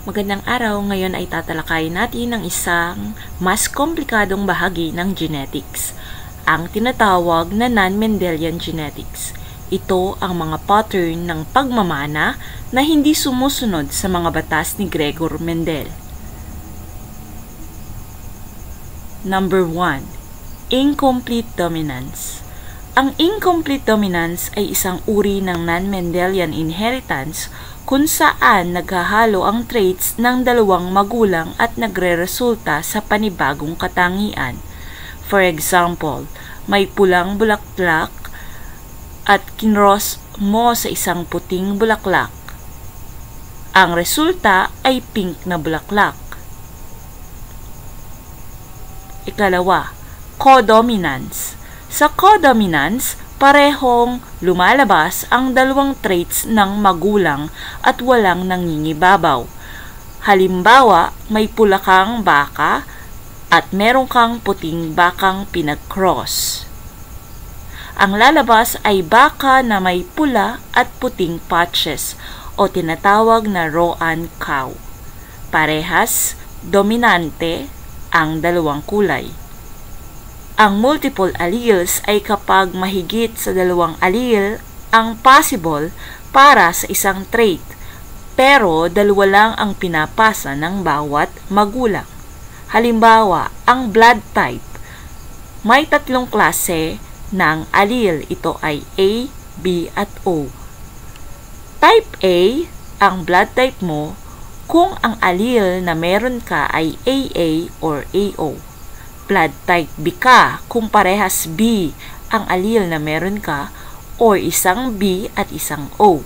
Magandang araw, ngayon ay tatalakayin natin ang isang mas komplikadong bahagi ng genetics, ang tinatawag na non-Mendelian genetics. Ito ang mga pattern ng pagmamana na hindi sumusunod sa mga batas ni Gregor Mendel. Number 1. Incomplete dominance. Ang incomplete dominance ay isang uri ng non-Mendelian inheritance kung saan naghahalo ang traits ng dalawang magulang at nagreresulta sa panibagong katangian. For example, may pulang bulaklak at kinross mo sa isang puting bulaklak. Ang resulta ay pink na bulaklak. Ikalawa, codominance. Sa codominance, parehong lumalabas ang dalawang traits ng magulang at walang nangingibabaw. Halimbawa, may pula kang baka at meron kang puting bakang pinag-cross. Ang lalabas ay baka na may pula at puting patches o tinatawag na Roan cow. Parehas, dominante ang dalawang kulay. Ang multiple alleles ay kapag mahigit sa dalawang allele ang possible para sa isang trait, pero dalawa lang ang pinapasa ng bawat magulang. Halimbawa, ang blood type. May tatlong klase ng allele. Ito ay A, B at O. Type A, ang blood type mo kung ang allele na meron ka ay AA or AO. Blood type B ka kung parehas B ang allele na meron ka or isang B at isang O.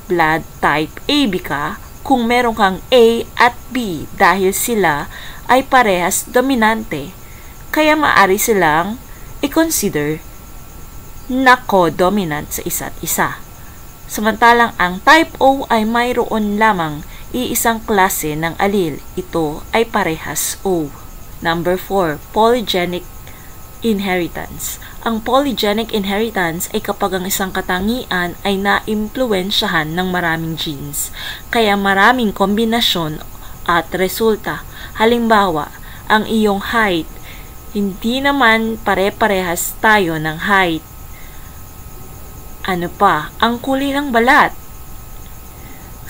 Blood type AB ka kung meron kang A at B dahil sila ay parehas dominante, kaya maaari silang i-consider na co-dominant sa isa't isa. Samantalang ang type O ay mayroon lamang iisang klase ng allele, ito ay parehas O. Number 4, polygenic inheritance. Ang polygenic inheritance ay kapag ang isang katangian ay na-impluwensyahan ng maraming genes, kaya maraming kombinasyon at resulta. Halimbawa, ang iyong height, hindi naman pare-parehas tayo ng height. Ano pa? Ang kulay ng balat.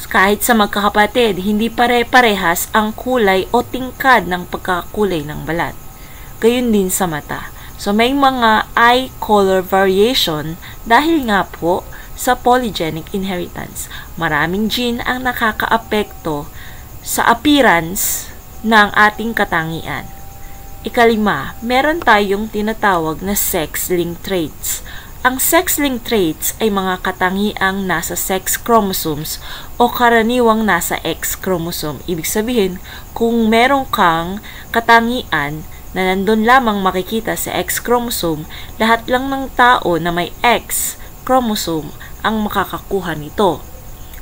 Kahit sa magkakapatid, hindi pare-parehas ang kulay o tingkad ng pagkakulay ng balat. Gayun din sa mata. So may mga eye color variation dahil nga po sa polygenic inheritance. Maraming gene ang nakakaapekto sa appearance ng ating katangian. Ikalima, meron tayong tinatawag na sex-linked traits. Ang sex-linked traits ay mga katangiang nasa sex chromosomes o karaniwang nasa X chromosome. Ibig sabihin, kung meron kang katangian na nandun lamang makikita sa X chromosome, lahat lang ng tao na may X chromosome ang makakakuha nito.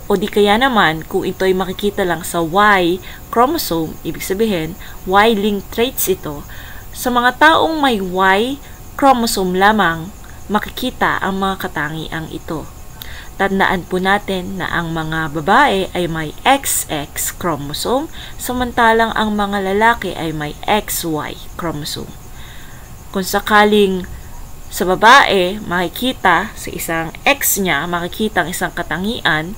O di kaya naman, kung ito ay makikita lang sa Y chromosome, ibig sabihin, Y-linked traits ito, sa mga taong may Y chromosome lamang, makikita ang mga katangiang ito. Tandaan po natin na ang mga babae ay may XX chromosome, samantalang ang mga lalaki ay may XY chromosome. Kung sakaling sa babae, makikita sa isang X niya, makikita ang isang katangian,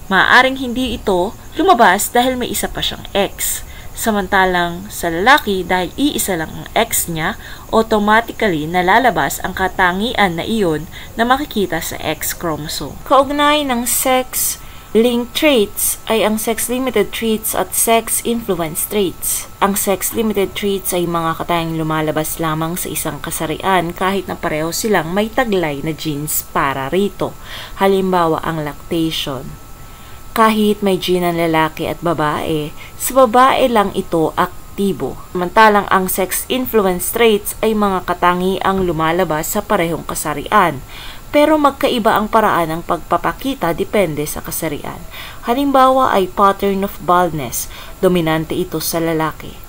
maaaring hindi ito lumabas dahil may isa pa siyang X. Samantalang sa lalaki, dahil iisa lang ang X niya, automatically nalalabas ang katangian na iyon na makikita sa X chromosome. Kaugnay ng sex-linked traits ay ang sex-limited traits at sex-influenced traits. Ang sex-limited traits ay mga katangiang lumalabas lamang sa isang kasarian kahit na pareho silang may taglay na genes para rito. Halimbawa, ang lactation. Kahit may gene ng lalaki at babae, sa babae lang ito aktibo. Samantalang ang sex-influenced traits ay mga katangiang lumalabas sa parehong kasarian, pero magkaiba ang paraan ng pagpapakita depende sa kasarian. Halimbawa ay pattern of baldness, dominante ito sa lalaki.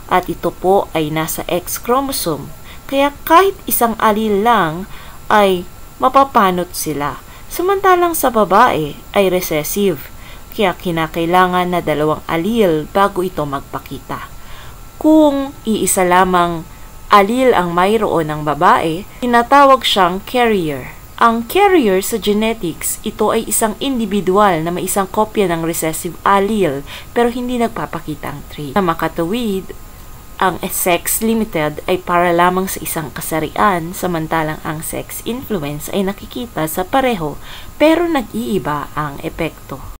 At ito po ay nasa X chromosome, kaya kahit isang allele lang ay mapapanot sila. Samantalang sa babae ay recessive. kaya kinakailangan na dalawang allele bago ito magpakita. Kung iisa lamang allele ang mayroon ng babae, tinatawag siyang carrier. Ang carrier sa genetics, ito ay isang individual na may isang kopya ng recessive allele pero hindi nagpapakita ang trait. Sa makatuwid, ang sex-limited ay para lamang sa isang kasarian, samantalang ang sex-influence ay nakikita sa pareho pero nag-iiba ang epekto.